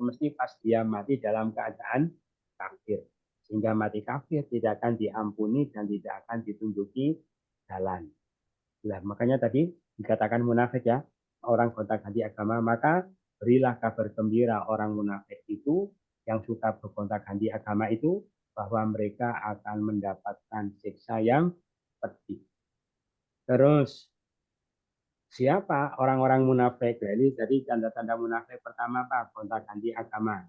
mesti pas dia mati dalam keadaan kafir. Sehingga mati kafir tidak akan diampuni dan tidak akan ditunjuki jalan. Nah, makanya tadi dikatakan munafik ya, orang gonta-ganti agama, maka berilah kabar gembira orang munafik itu yang suka bergonta-ganti agama itu bahwa mereka akan mendapatkan siksa yang pedih. Terus siapa orang-orang munafik? Jadi tadi tanda-tanda munafik pertama apa? Gonta-ganti agama.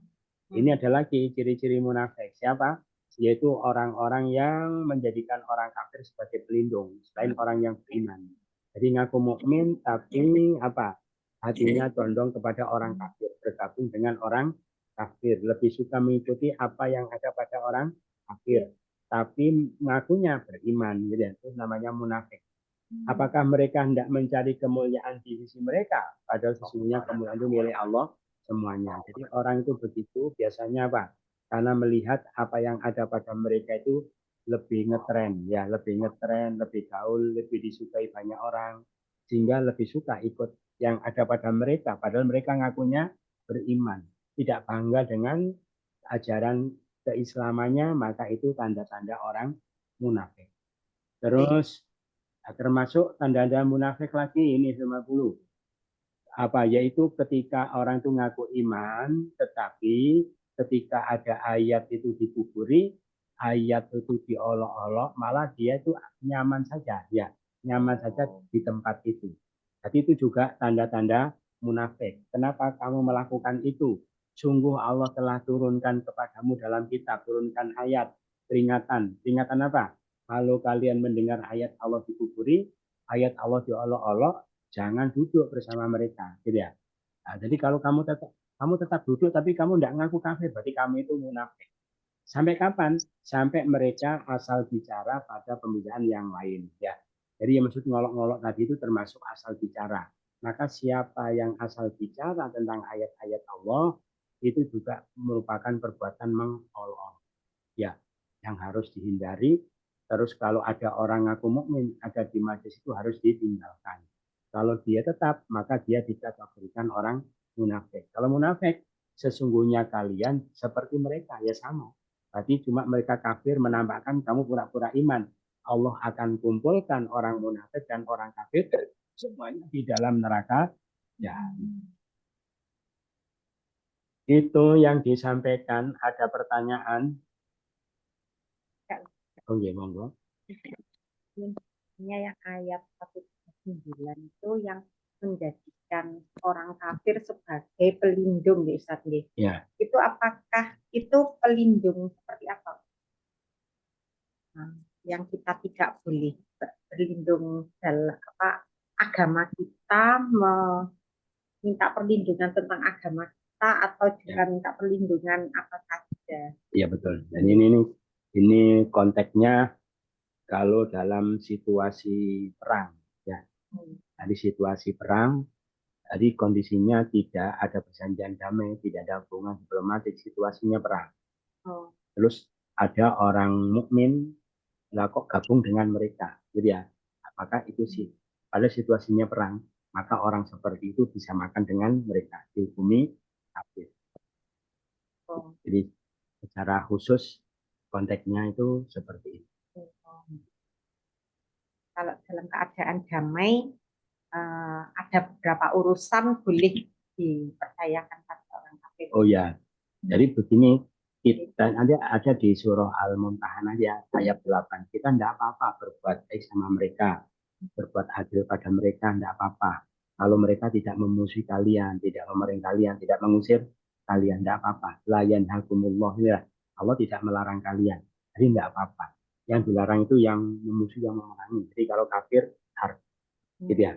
Ini ada lagi ciri-ciri munafik. Siapa? Yaitu orang-orang yang menjadikan orang kafir sebagai pelindung selain orang yang beriman. Jadi ngaku mukmin tapi apa? Hatinya condong kepada orang kafir, bergabung dengan orang kafir, lebih suka mengikuti apa yang ada pada orang kafir, tapi ngakunya beriman, gitu ya. Itu namanya munafik. Apakah mereka hendak mencari kemuliaan di sisi mereka? Padahal sesungguhnya kemuliaan itu milik Allah semuanya. Jadi orang itu begitu biasanya apa? Karena melihat apa yang ada pada mereka itu lebih ngetren, ya lebih ngetren, lebih gaul, lebih disukai banyak orang, sehingga lebih suka ikut yang ada pada mereka. Padahal mereka ngakunya beriman, tidak bangga dengan ajaran keislamannya, maka itu tanda-tanda orang munafik. Terus termasuk tanda-tanda munafik lagi ini 50. Apa yaitu ketika orang itu ngaku iman tetapi ketika ada ayat itu dikuburi, ayat itu diolok-olok, malah dia itu nyaman saja ya, nyaman saja di tempat itu. Jadi itu juga tanda-tanda munafik. Kenapa kamu melakukan itu? Sungguh Allah telah turunkan kepadamu dalam kitab, turunkan ayat peringatan. Peringatan apa? Kalau kalian mendengar ayat Allah dikuburi, ayat Allah diolok-olok, jangan duduk bersama mereka, gitu ya. Nah, jadi kalau kamu tetap duduk tapi kamu tidak ngaku kafir, berarti kamu itu munafik. Sampai kapan? Sampai mereka asal bicara pada pembicaraan yang lain, ya. Jadi yang maksud ngolok-ngolok tadi itu termasuk asal bicara. Maka siapa yang asal bicara tentang ayat-ayat Allah itu juga merupakan perbuatan mengolok, ya, yang harus dihindari. Terus kalau ada orang ngaku mukmin ada di majelis itu harus ditinggalkan. Kalau dia tetap, maka dia dikategorikan orang munafik. Kalau munafik, sesungguhnya kalian seperti mereka, ya sama. Berarti cuma mereka kafir menampakkan kamu pura-pura iman. Allah akan kumpulkan orang munafik dan orang kafir semuanya di dalam neraka. Ya. Itu yang disampaikan. Ada pertanyaan? Oh iya, monggo. Ini yang ayat 139 itu yang menjadikan orang kafir sebagai pelindung di Ustaz. Ya. Itu apakah itu pelindung seperti apa? Nah, yang kita tidak boleh berlindung dalam agama kita, meminta perlindungan tentang agama kita atau juga minta perlindungan apa saja. Iya betul. Dan ini konteksnya kalau dalam situasi perang, ya. Di situasi perang, jadi kondisinya tidak ada perjanjian damai, tidak ada hubungan diplomatik, situasinya perang. Terus ada orang mukmin, lah kok gabung dengan mereka, gitu ya. Apakah itu sih? Pada situasinya perang, maka orang seperti itu disamakan dengan mereka, dihukumi kafir. Jadi secara khusus konteksnya itu seperti itu. Kalau dalam keadaan damai ada beberapa urusan boleh dipercayakan pada orang kafir. Oh ya, jadi begini, kita nanti ada di surah Al-Mumtahanah ya, ayat 8. Kita tidak apa-apa berbuat baik sama mereka, berbuat adil pada mereka, tidak apa-apa. Kalau mereka tidak memusuhi kalian, tidak memerintah kalian, tidak mengusir kalian, tidak apa-apa. La yanhakumullah, ya. Allah tidak melarang kalian, jadi tidak apa-apa. Yang dilarang itu yang memusuhi, yang memerangi. Jadi kalau kafir harus, gitu ya.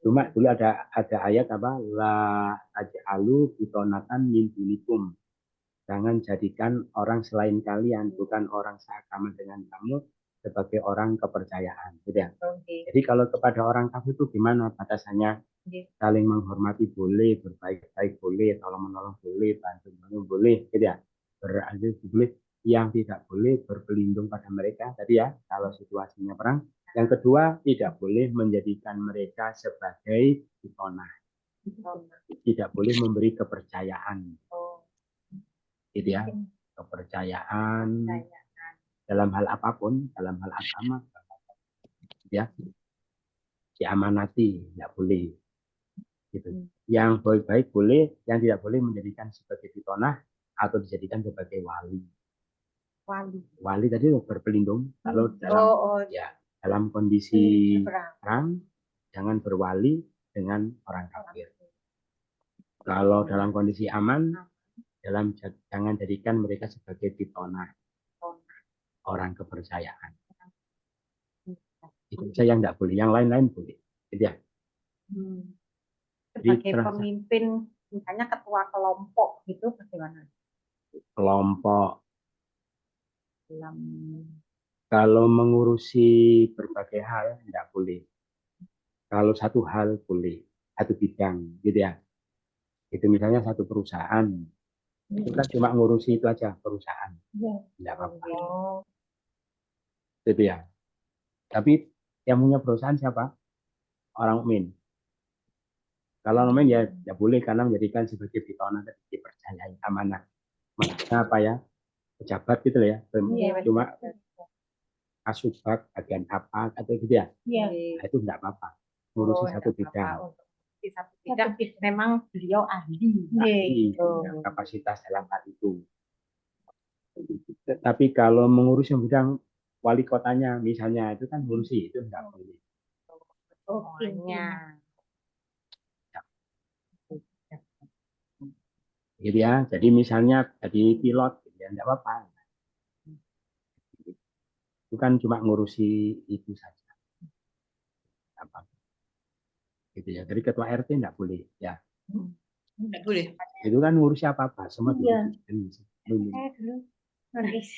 Cuma dulu ada ayat apa? La taj'alu bitonatan min dunikum. Jangan jadikan orang selain kalian, bukan orang seagama dengan kamu, sebagai orang kepercayaan, gitu ya. Jadi kalau kepada orang kafir itu gimana batasannya? Saling menghormati boleh, berbaik-baik boleh, tolong-menolong boleh, bantu-bantu boleh, gitu ya. Beradil boleh, yang tidak boleh berpelindung pada mereka. Tadi ya, kalau situasinya perang. Yang kedua, tidak boleh menjadikan mereka sebagai ikonah. Tidak boleh memberi kepercayaan. Gitu ya, kepercayaan dalam hal apapun, dalam hal agama, ya. diamanati, tidak boleh. Gitu. Yang baik-baik boleh, yang tidak boleh menjadikan sebagai pitonah atau dijadikan sebagai wali. Wali tadi berpelindung. Kalau dalam dalam kondisi perang, jangan berwali dengan orang kafir. Kalau dalam kondisi aman, jangan jadikan mereka sebagai pitonah, orang kepercayaan. Itu saja yang tidak boleh, yang lain-lain boleh. Gitu ya. Sebagai pemimpin, misalnya ketua kelompok gitu bagaimana? Kelompok. Dalam Kalau mengurusi berbagai hal tidak boleh. Kalau satu hal boleh, satu bidang, gitu ya. Itu misalnya satu perusahaan, itu kan cuma ngurusi itu aja perusahaan, tidak apa-apa. Gitu ya. Tapi yang punya perusahaan siapa? Orang mukmin. Kalau mukmin ya tidak boleh karena menjadikan sebagai pitonah dipercayai amanah. Maksudnya apa ya? Pejabat gitu ya. Cuma asubag bagian apa atau gitu ya. Nah, itu tidak apa-apa. Ngurusi satu bidang. Memang beliau ahli. Kapasitas dalam hal itu. Tapi kalau mengurus yang bidang wali kotanya misalnya itu kan ngurusi itu tidak boleh. Gitu ya. Jadi misalnya jadi pilot ya tidak apa-apa. Itu kan cuma ngurusi itu saja. Apa? Gitu ya. Jadi ketua RT tidak boleh ya. Tidak boleh. Itu kan ngurusi apa-apa semua dulu. Saya dulu nulis.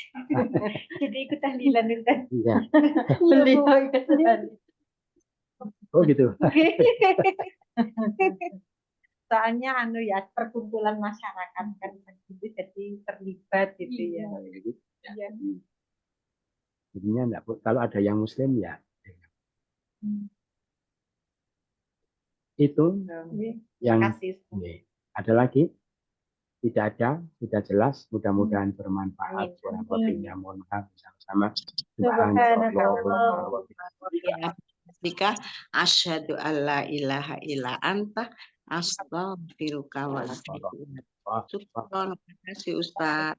Jadi ikut tahlilan itu. Iya. Beliau ikut tahlilan. Oh gitu. Soalnya ya perkumpulan masyarakat kan jadi terlibat gitu ya. Iya. Jadinya enggak, kalau ada yang muslim ya. Itu yang ada lagi? Tidak ada, sudah jelas. Mudah-mudahan bermanfaat. Kurang lebihnya mohon maaf bersama-sama. Jika asyhadu alla ilaha illa anta astaghfiruka wa atubu ilaik. Terima kasih Ustaz.